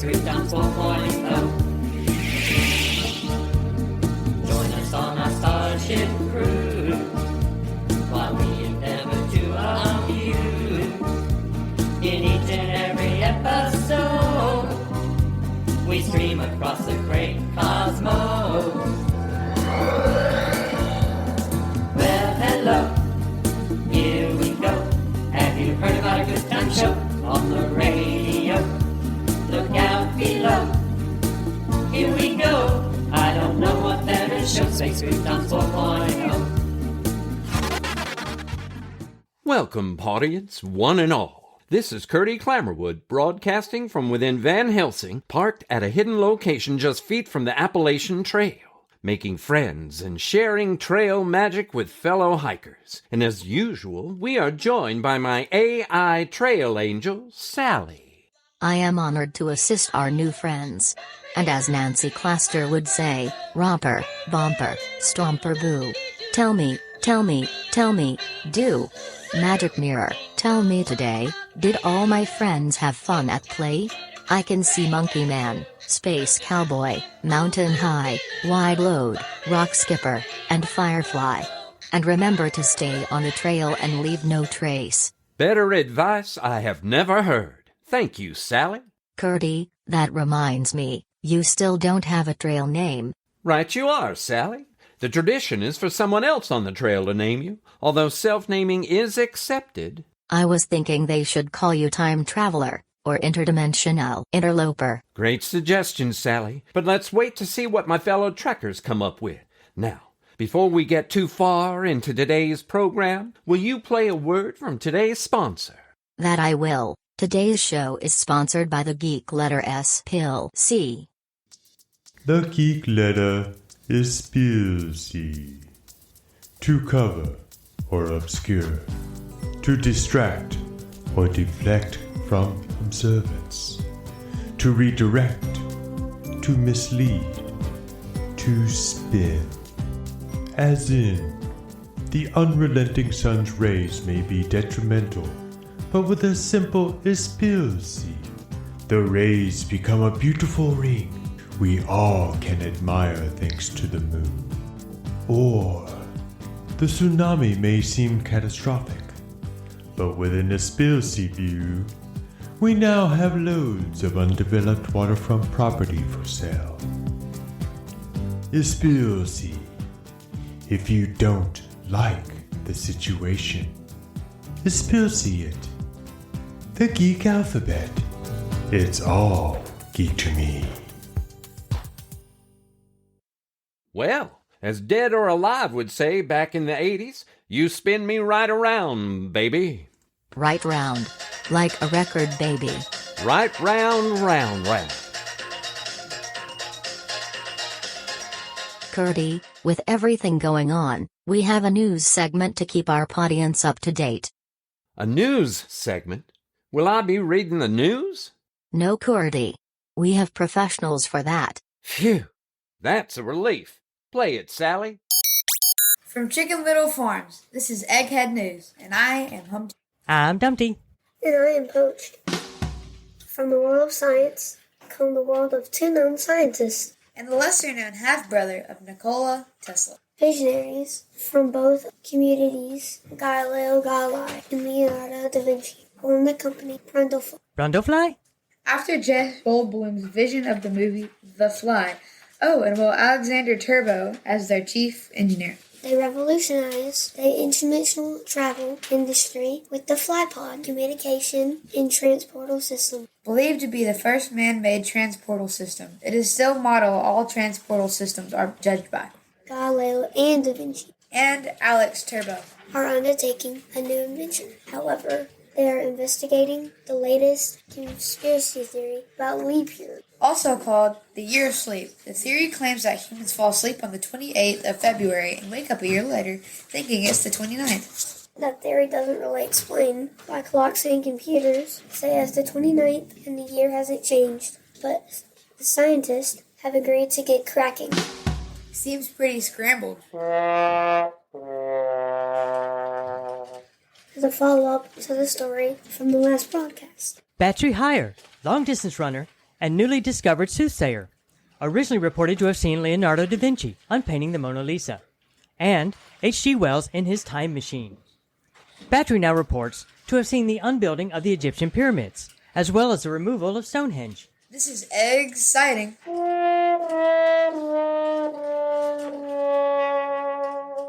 we've done 4.0. Join us on our Starship cruise while we endeavor to amuse. In each and every episode, we stream across the great cosmos. Well, hello, here we go. Have you heard about a good time show on the radio? Look out below. Here we go. I don't know what that is. Show Space We've done 4.0. Welcome, audience, one and all. This is Curdy Clammerwood, broadcasting from within Van Helsing, parked at a hidden location just feet from the Appalachian Trail, making friends and sharing trail magic with fellow hikers. And as usual, we are joined by my AI trail angel, SALI. I am honored to assist our new friends. And as Nancy Claster would say, romper, bumper, stomper boo. Tell me, do. Magic mirror, tell me today, did all my friends have fun at play? I can see Monkey Man, Space Cowboy, Mountain High, Wide Load, Rock Skipper, and Firefly. And remember to stay on the trail and leave no trace. Better advice I have never heard. Thank you, SALI. Curdy, that reminds me, you still don't have a trail name. Right you are, SALI. The tradition is for someone else on the trail to name you, although self-naming is accepted. I was thinking they should call you Time Traveler, or Interdimensional Interloper. Great suggestion, SALI, but let's wait to see what my fellow trekkers come up with. Now, before we get too far into today's program, will you play a word from today's sponsor? That I will. Today's show is sponsored by the geek letter S pill C. The geek letter is pill C. To cover or obscure, to distract or deflect from observance, to redirect, to mislead, to spin. As in, the unrelenting sun's rays may be detrimental, but with a simple espilzy, the rays become a beautiful ring we all can admire thanks to the moon. Or, the tsunami may seem catastrophic, but with an espilzy view, we now have loads of undeveloped waterfront property for sale. Espilzy. If you don't like the situation, espilzy it. The geek alphabet. It's all geek to me. Well, as Dead or Alive would say back in the 80s, you spin me right around, baby. Right round. Like a record baby. Right round, round. Curdy, with everything going on, we have a news segment to keep our audience up to date. A news segment? Will I be reading the news? No, Curdy. We have professionals for that. Phew, that's a relief. Play it, SALI. From Chicken Little Farms, this is Egghead News, and I am Humpty. I'm Dumpty. And I am Poached. From the world of science come the world of two known scientists. And the lesser-known half-brother of Nikola Tesla. Visionaries from both communities, Galileo Galilei and Leonardo da Vinci, formed the company Brundlefly. Brundlefly? After Jeff Goldblum's vision of the movie The Fly, and Alexander Turbo as their chief engineer. They revolutionized the international travel industry with the FlyPod communication and transportal system. Believed to be the first man-made transportal system, it is still model all transportal systems are judged by. Galileo and Da Vinci And Alex Turbo are undertaking a new invention. However, they are investigating the latest conspiracy theory about leap year. Also called the year of sleep. The theory claims that humans fall asleep on the 28th of February and wake up a year later, thinking it's the 29th. That theory doesn't really explain why clocks and computers say it's the 29th and the year hasn't changed, but the scientists have agreed to get cracking. Seems pretty scrambled. As a follow-up to the story from the last broadcast. Battery higher, long distance runner, and newly discovered soothsayer, originally reported to have seen Leonardo da Vinci unpainting the Mona Lisa, and H.G. Wells in his time machine. Battery now reports to have seen the unbuilding of the Egyptian pyramids, as well as the removal of Stonehenge. This is exciting.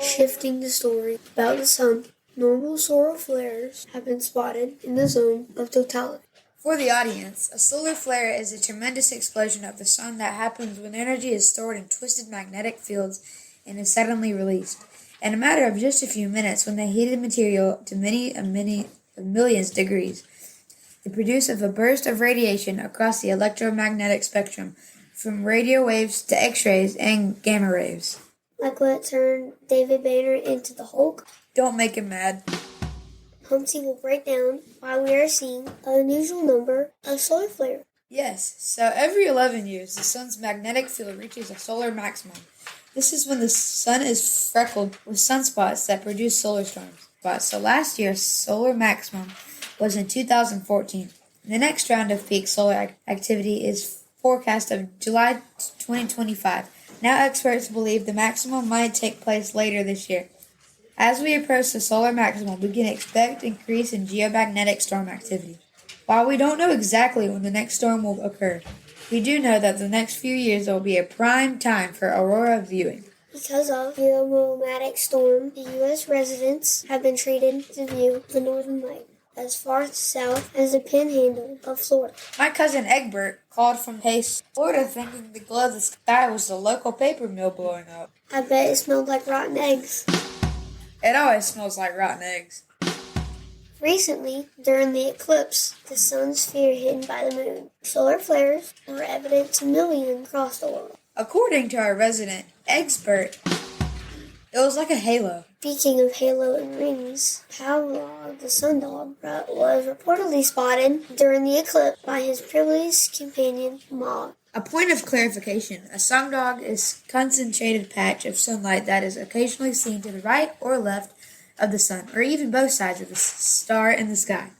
Shifting the story about the sun, normal solar flares have been spotted in the zone of totality. For the audience, a solar flare is a tremendous explosion of the sun that happens when energy is stored in twisted magnetic fields and is suddenly released. In a matter of just a few minutes, when the heated material to many millions degrees, the produce of a burst of radiation across the electromagnetic spectrum, from radio waves to X-rays and gamma rays. Like what turned David Banner into the Hulk, Don't make him mad. Humpty will break down why we are seeing an unusual number of solar flares. Yes, so every 11 years, the sun's magnetic field reaches a solar maximum. This is when the sun is freckled with sunspots that produce solar storms. So last year's solar maximum was in 2014. The next round of peak solar activity is forecast of July 2025. Now experts believe the maximum might take place later this year. As we approach the solar maximum, we can expect increase in geomagnetic storm activity. While we don't know exactly when the next storm will occur, we do know that the next few years will be a prime time for aurora viewing. Because of the geomagnetic storm, the U.S. residents have been treated to view the northern light as far south as the panhandle of Florida. My cousin Egbert called from Pace, Florida, thinking the glow of the sky was the local paper mill blowing up. I bet it smelled like rotten eggs. It always smells like rotten eggs. Recently, during the eclipse, the sun's sphere hidden by the moon, solar flares were evident to millions across the world. According to our resident expert, it was like a halo. Speaking of halo and rings, Pavlov the sundog was reportedly spotted during the eclipse by his privileged companion, Mog. A point of clarification, a sundog is a concentrated patch of sunlight that is occasionally seen to the right or left of the sun, or even both sides of the star in the sky.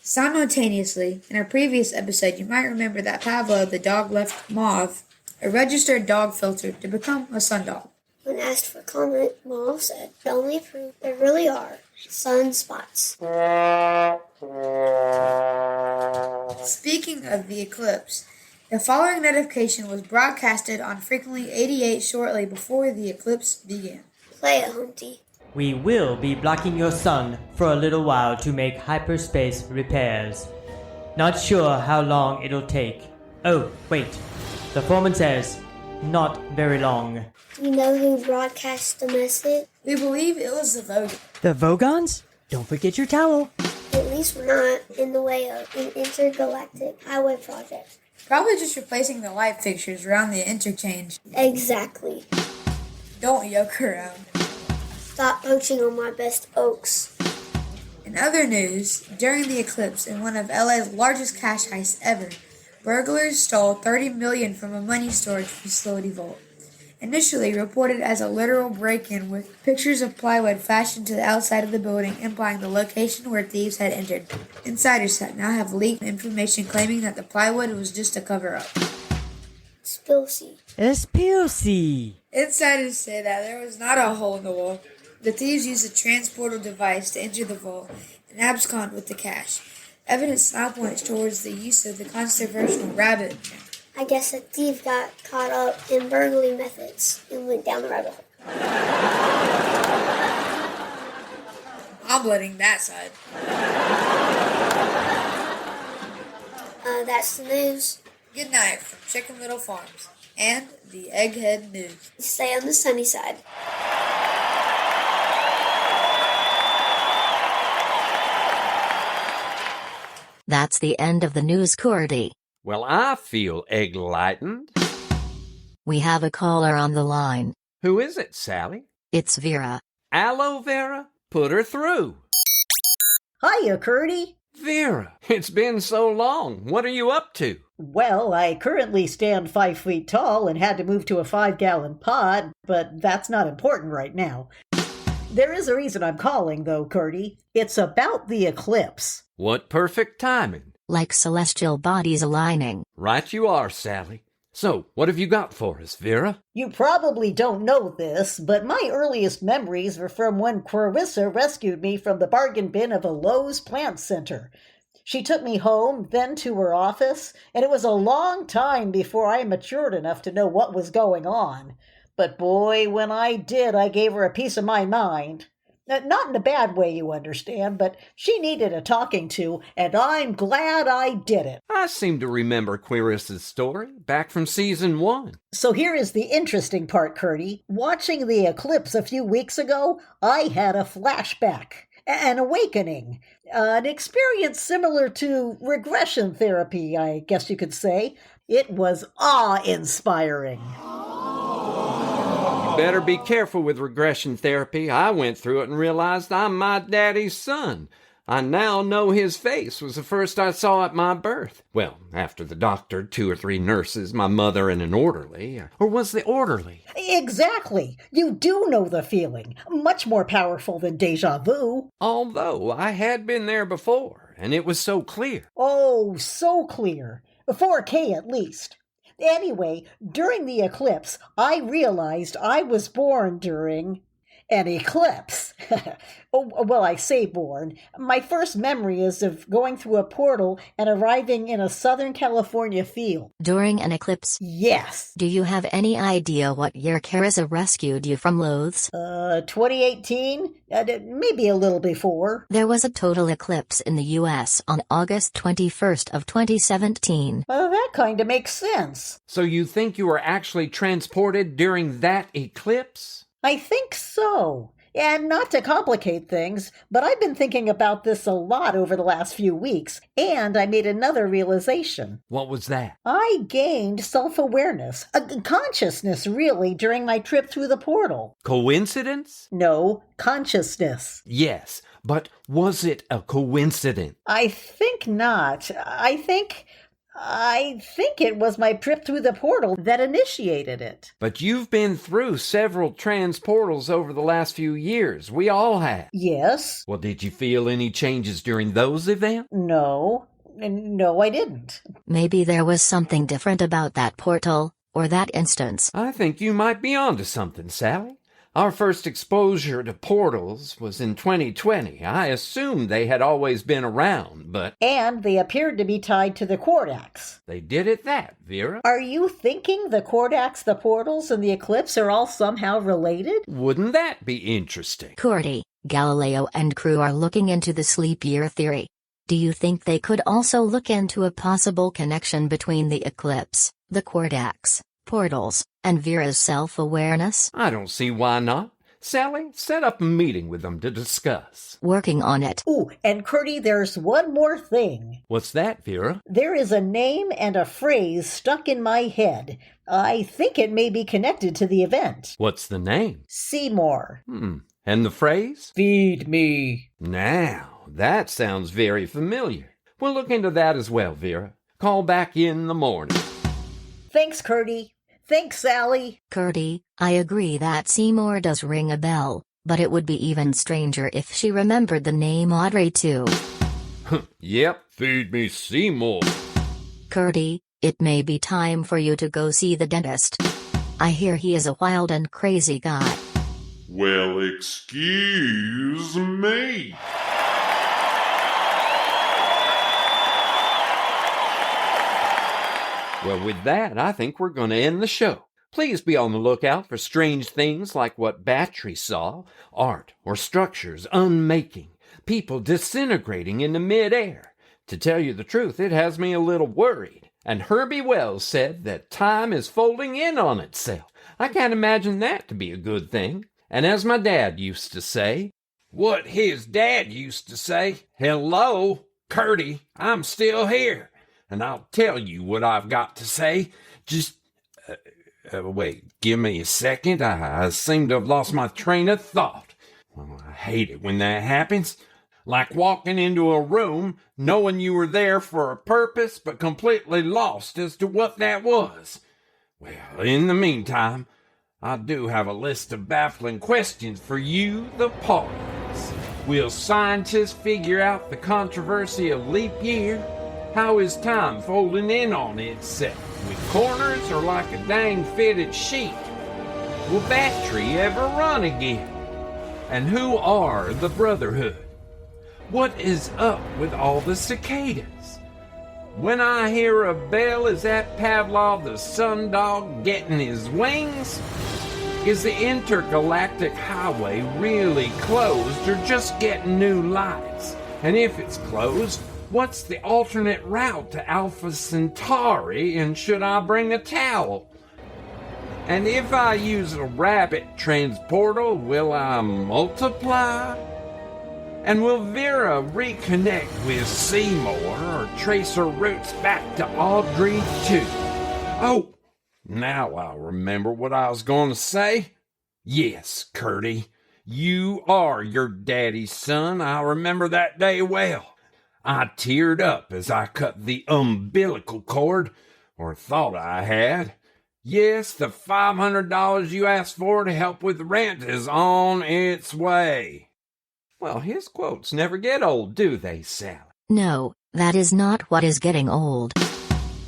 Simultaneously, in our previous episode, you might remember that Pavlov the dog left Mauve a registered dog filter to become a sundog. When asked for comment, Mauve said, "The only proof there really are sunspots." Speaking of the eclipse, the following notification was broadcasted on Frequently 88 shortly before the eclipse began. Play it, Humpty. We will be blocking your sun for a little while to make hyperspace repairs. Not sure how long it'll take. Oh, wait. The foreman says, not very long. Do you know who broadcast the message? We believe it was the Vogue. The Vogons? Don't forget your towel. At least we're not in the way of an intergalactic highway project. Probably just replacing the light fixtures around the interchange. Exactly. Don't yoke around. Stop poaching on my best oaks. In other news, during the eclipse in one of LA's largest cash heists ever, burglars stole $30 million from a money storage facility vault. Initially reported as a literal break-in with pictures of plywood fashioned to the outside of the building implying the location where thieves had entered. Insiders now have leaked information claiming that the plywood was just a cover-up. Spilsy. SPLC. Insiders say that there was not a hole in the wall. The thieves used a transporter device to enter the vault and abscond with the cash. Evidence now points towards the use of the controversial rabbit. I guess a thief got caught up in burglary methods and went down the rabbit hole. I'm letting that side. That's the news. Good night from Chicken Little Farms and the Egghead News. Stay on the sunny side. That's the end of the news, Curdy. Well, I feel egg-lightened. We have a caller on the line. Who is it, Sally? It's Vera. Aloe Vera? Put her through. Hiya, Curdy. Vera, it's been so long. What are you up to? Well, I currently stand 5 feet tall and had to move to a 5-gallon pot, but that's not important right now. There is a reason I'm calling, though, Curdy. It's about the eclipse. What perfect timing. like celestial bodies aligning. Right you are, Sally. So, what have you got for us, Vera? You probably don't know this, but my earliest memories were from when Clarissa rescued me from the bargain bin of a Lowe's plant center. She took me home, then to her office, and it was a long time before I matured enough to know what was going on. But boy, when I did, I gave her a piece of my mind. Not in a bad way, you understand, but she needed a talking to, and I'm glad I did it. I seem to remember Clarissa's story, back from season 1. So here is the interesting part, Curdy. Watching the Eclipse a few weeks ago, I had a flashback, an awakening, an experience similar to regression therapy, I guess you could say. It was awe-inspiring. Better be careful with regression therapy. I went through it and realized I'm my daddy's son. I now know his face was the first I saw at my birth. Well, after the doctor, 2 or 3 nurses, my mother, and an orderly. Or was the orderly? Exactly. You do know the feeling. Much more powerful than deja vu. Although I had been there before, and it was so clear. Oh, so clear. 4K at least. Anyway, during the eclipse, I realized I was born during an eclipse. Oh, well, I say born. My first memory is of going through a portal and arriving in a Southern California field. During an eclipse? Yes. Do you have any idea what year Clarissa rescued you from Lowe's? 2018? Maybe a little before. There was a total eclipse in the U.S. on August 21st of 2017. That kind of makes sense. So you think you were actually transported during that eclipse? I think so. And not to complicate things, but I've been thinking about this a lot over the last few weeks, and I made another realization. What was that? I gained self-awareness, a consciousness really, during my trip through the portal. Coincidence? No, consciousness. Yes, but was it a coincidence? I think not. I think it was my trip through the portal that initiated it. But you've been through several transportals over the last few years. We all have. Yes. Well, did you feel any changes during those events? No, I didn't. Maybe there was something different about that portal, or that instance. I think you might be onto something, Sally. Our first exposure to portals was in 2020. I assumed they had always been around, but... And they appeared to be tied to the Cordax. They did it that, Vera. Are you thinking the Cordax, the portals, and the eclipse are all somehow related? Wouldn't that be interesting? Curdy, Galileo and crew are looking into the sleep year theory. Do you think they could also look into a possible connection between the eclipse, the Cordax, portals, and Vera's self-awareness? I don't see why not. Sally, set up a meeting with them to discuss. Working on it. Ooh, and Curdy, there's one more thing. What's that, Vera? There is a name and a phrase stuck in my head. I think it may be connected to the event. What's the name? Seymour. And the phrase? Feed me. Now, that sounds very familiar. We'll look into that as well, Vera. Call back in the morning. Thanks, Curdy. Thanks, Sally. Curdy, I agree that Seymour does ring a bell, but it would be even stranger if she remembered the name Audrey too. Yep, feed me Seymour. Curdy, it may be time for you to go see the dentist. I hear he is a wild and crazy guy. Well, excuse me. Well, with that, I think we're going to end the show. Please be on the lookout for strange things like what Battery saw, art or structures unmaking, people disintegrating into midair. To tell you the truth, it has me a little worried. And Herbie Wells said that time is folding in on itself. I can't imagine that to be a good thing. And as my dad used to say, what his dad used to say, hello, Curdy, I'm still here. And I'll tell you what I've got to say. Just, wait, give me a second. I seem to have lost my train of thought. Oh, I hate it when that happens. Like walking into a room, knowing you were there for a purpose, but completely lost as to what that was. Well, in the meantime, I do have a list of baffling questions for you, the parties. Will scientists figure out the controversy of leap year? How is time folding in on itself? With corners or like a dang fitted sheet? Will battery ever run again? And who are the Brotherhood? What is up with all the cicadas? When I hear a bell, is that Pavlov the sundog getting his wings? Is the intergalactic highway really closed or just getting new lights? And if it's closed, what's the alternate route to Alpha Centauri, and should I bring a towel? And if I use a rabbit transporter, will I multiply? And will Vera reconnect with Seymour or trace her roots back to Audrey too? Oh, now I remember what I was going to say. Yes, Curdy, you are your daddy's son. I remember that day well. I teared up as I cut the umbilical cord, or thought I had. Yes, the $500 you asked for to help with rent is on its way. Well, his quotes never get old, do they, Sally? No, that is not what is getting old.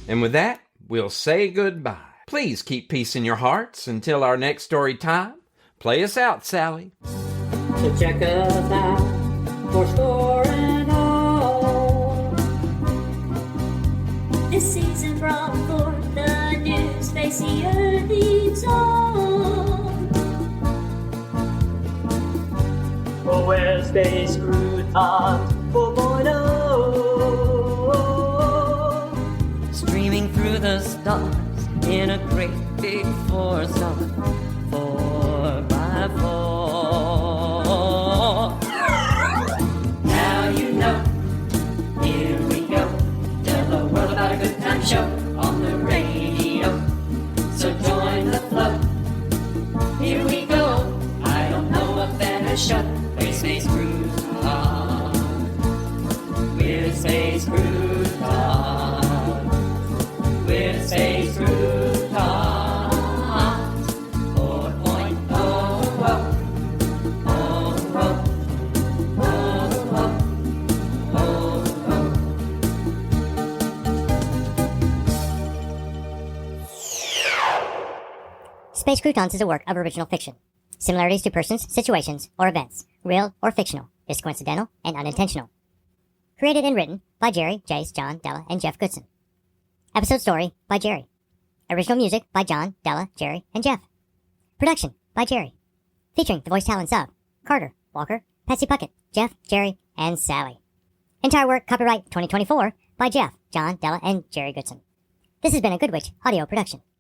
And with that, we'll say goodbye. Please keep peace in your hearts until our next story time. Play us out, Sally. So check us out for scoring all. This season brought forth the new spacey early song. Oh, where's Space Croutons 4.0? Streaming through the stars in a great big four-star 4x4. Now you know, here we go. Tell the world about a good time show on the radio. So join the flow. Here we go. I don't know a better show. We're Space Croutons. We're Space Croutons. We're Space Croutons 4.0. Space Croutons is a work of original fiction. Similarities to persons, situations, or events, real or fictional, is coincidental and unintentional. Created and written by Jerry, Jace, John, Della, and Jeff Goodson. Episode story by Jerry. Original music by John, Della, Jerry, and Jeff. Production by Jerry. Featuring the voice talents of Carter, Walker, Patsy Puckett, Jeff, Jerry, and Sally. Entire work copyright 2024 by Jeff, John, Della, and Jerry Goodson. This has been a Good Witch audio production.